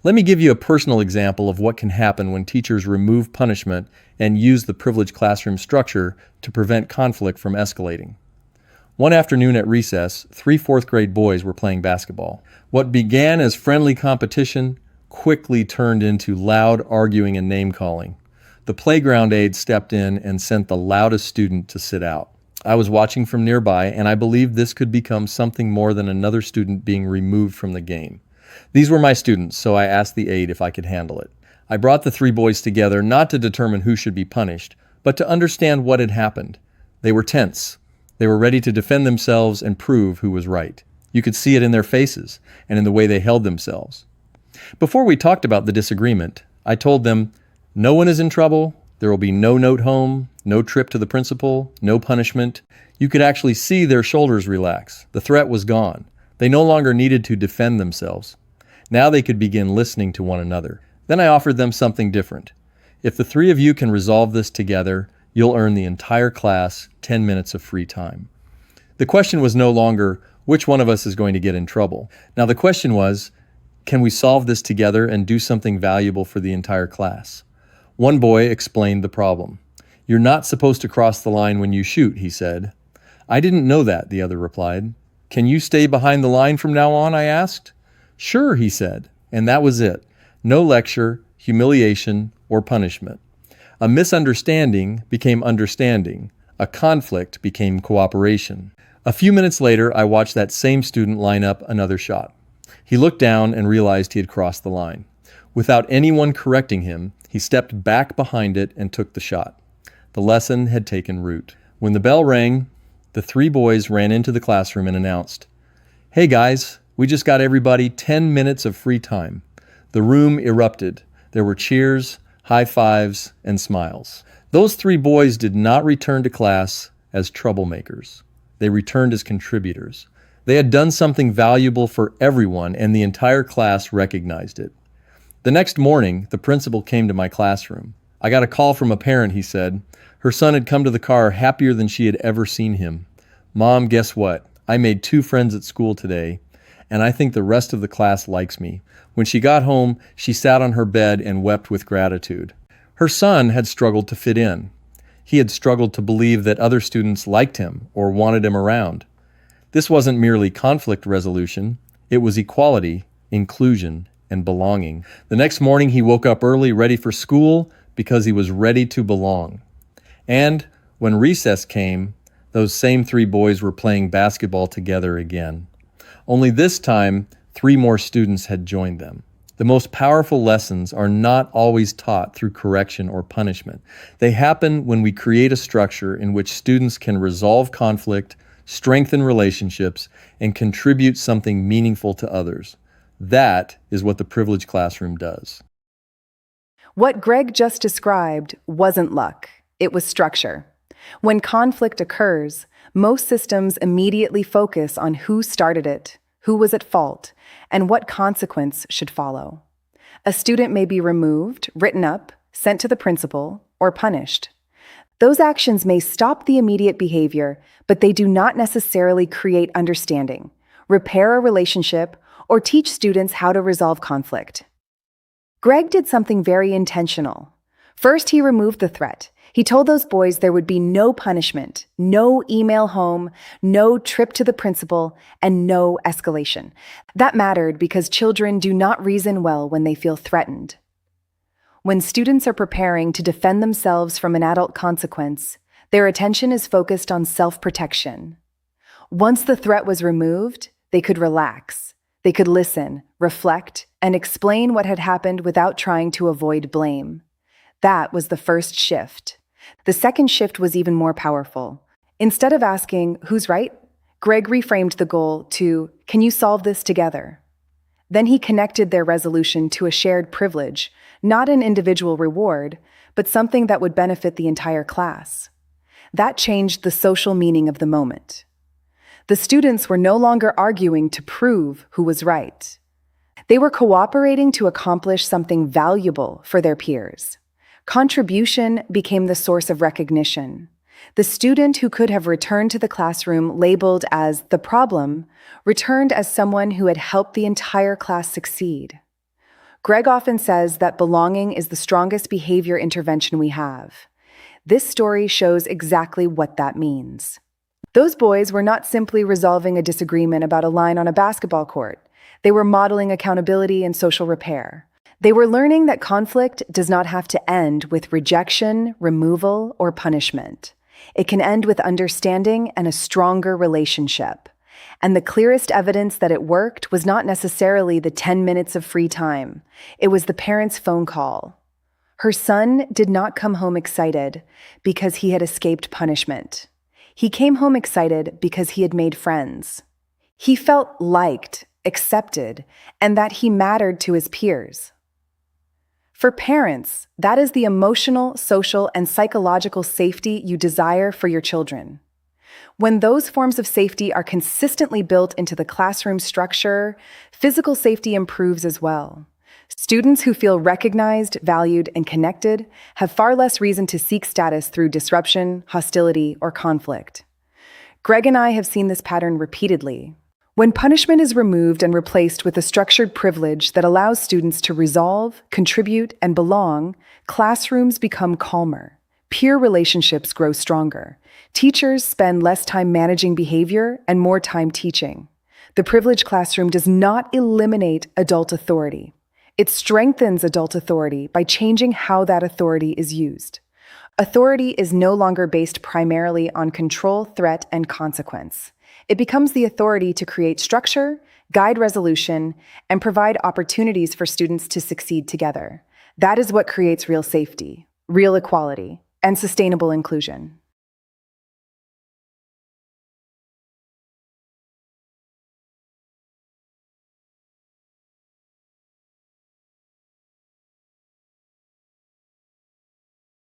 Let me give you a personal example of what can happen when teachers remove punishment and use the privileged classroom structure to prevent conflict from escalating. One afternoon at recess, 3 fourth grade boys were playing basketball. What began as friendly competition quickly turned into loud arguing and name-calling. The playground aide stepped in and sent the loudest student to sit out. I was watching from nearby, and I believed this could become something more than another student being removed from the game. These were my students, so I asked the aide if I could handle it. I brought the 3 boys together not to determine who should be punished, but to understand what had happened. They were tense. They were ready to defend themselves and prove who was right. You could see it in their faces and in the way they held themselves. Before we talked about the disagreement, I told them, no one is in trouble. There will be no note home, no trip to the principal, no punishment. You could actually see their shoulders relax. The threat was gone. They no longer needed to defend themselves. Now they could begin listening to one another. Then I offered them something different. If the 3 of you can resolve this together, you'll earn the entire class 10 minutes of free time. The question was no longer, which one of us is going to get in trouble? Now the question was, can we solve this together and do something valuable for the entire class? One boy explained the problem. You're not supposed to cross the line when you shoot, he said. I didn't know that, the other replied. Can you stay behind the line from now on, I asked. Sure, he said, and that was it. No lecture, humiliation, or punishment. A misunderstanding became understanding. A conflict became cooperation. A few minutes later, I watched that same student line up another shot. He looked down and realized he had crossed the line. Without anyone correcting him, he stepped back behind it and took the shot. The lesson had taken root. When the bell rang, the 3 boys ran into the classroom and announced, "Hey guys, we just got everybody 10 minutes of free time." The room erupted. There were cheers, high fives, and smiles. Those 3 boys did not return to class as troublemakers. They returned as contributors. They had done something valuable for everyone, and the entire class recognized it. The next morning, the principal came to my classroom. I got a call from a parent, he said. Her son had come to the car happier than she had ever seen him. "Mom, guess what? I made 2 friends at school today, and I think the rest of the class likes me." When she got home, she sat on her bed and wept with gratitude. Her son had struggled to fit in. He had struggled to believe that other students liked him or wanted him around. This wasn't merely conflict resolution. It was equality, inclusion, and belonging. The next morning, he woke up early, ready for school, because he was ready to belong. And when recess came, those same 3 boys were playing basketball together again. Only this time, 3 more students had joined them. The most powerful lessons are not always taught through correction or punishment. They happen when we create a structure in which students can resolve conflict, strengthen relationships, and contribute something meaningful to others. That is what the privileged classroom does. What Greg just described wasn't luck, it was structure. When conflict occurs, most systems immediately focus on who started it, who was at fault, and what consequence should follow. A student may be removed, written up, sent to the principal, or punished. Those actions may stop the immediate behavior, but they do not necessarily create understanding, repair a relationship, or teach students how to resolve conflict. Greg did something very intentional. First, he removed the threat. He told those boys there would be no punishment, no email home, no trip to the principal, and no escalation. That mattered because children do not reason well when they feel threatened. When students are preparing to defend themselves from an adult consequence, their attention is focused on self-protection. Once the threat was removed, they could relax. They could listen, reflect, and explain what had happened without trying to avoid blame. That was the first shift. The second shift was even more powerful. Instead of asking, "Who's right?" Greg reframed the goal to, "Can you solve this together?" Then he connected their resolution to a shared privilege, not an individual reward, but something that would benefit the entire class. That changed the social meaning of the moment. The students were no longer arguing to prove who was right. They were cooperating to accomplish something valuable for their peers. Contribution became the source of recognition. The student who could have returned to the classroom labeled as the problem returned as someone who had helped the entire class succeed. Greg often says that belonging is the strongest behavior intervention we have. This story shows exactly what that means. Those boys were not simply resolving a disagreement about a line on a basketball court. They were modeling accountability and social repair. They were learning that conflict does not have to end with rejection, removal, or punishment. It can end with understanding and a stronger relationship. And the clearest evidence that it worked was not necessarily the 10 minutes of free time. It was the parent's phone call. Her son did not come home excited because he had escaped punishment. He came home excited because he had made friends. He felt liked, accepted, and that he mattered to his peers. For parents, that is the emotional, social, and psychological safety you desire for your children. When those forms of safety are consistently built into the classroom structure, physical safety improves as well. Students who feel recognized, valued, and connected have far less reason to seek status through disruption, hostility, or conflict. Greg and I have seen this pattern repeatedly. When punishment is removed and replaced with a structured privilege that allows students to resolve, contribute, and belong, classrooms become calmer. Peer relationships grow stronger. Teachers spend less time managing behavior and more time teaching. The privileged classroom does not eliminate adult authority. It strengthens adult authority by changing how that authority is used. Authority is no longer based primarily on control, threat, and consequence. It becomes the authority to create structure, guide resolution, and provide opportunities for students to succeed together. That is what creates real safety, real equality, and sustainable inclusion.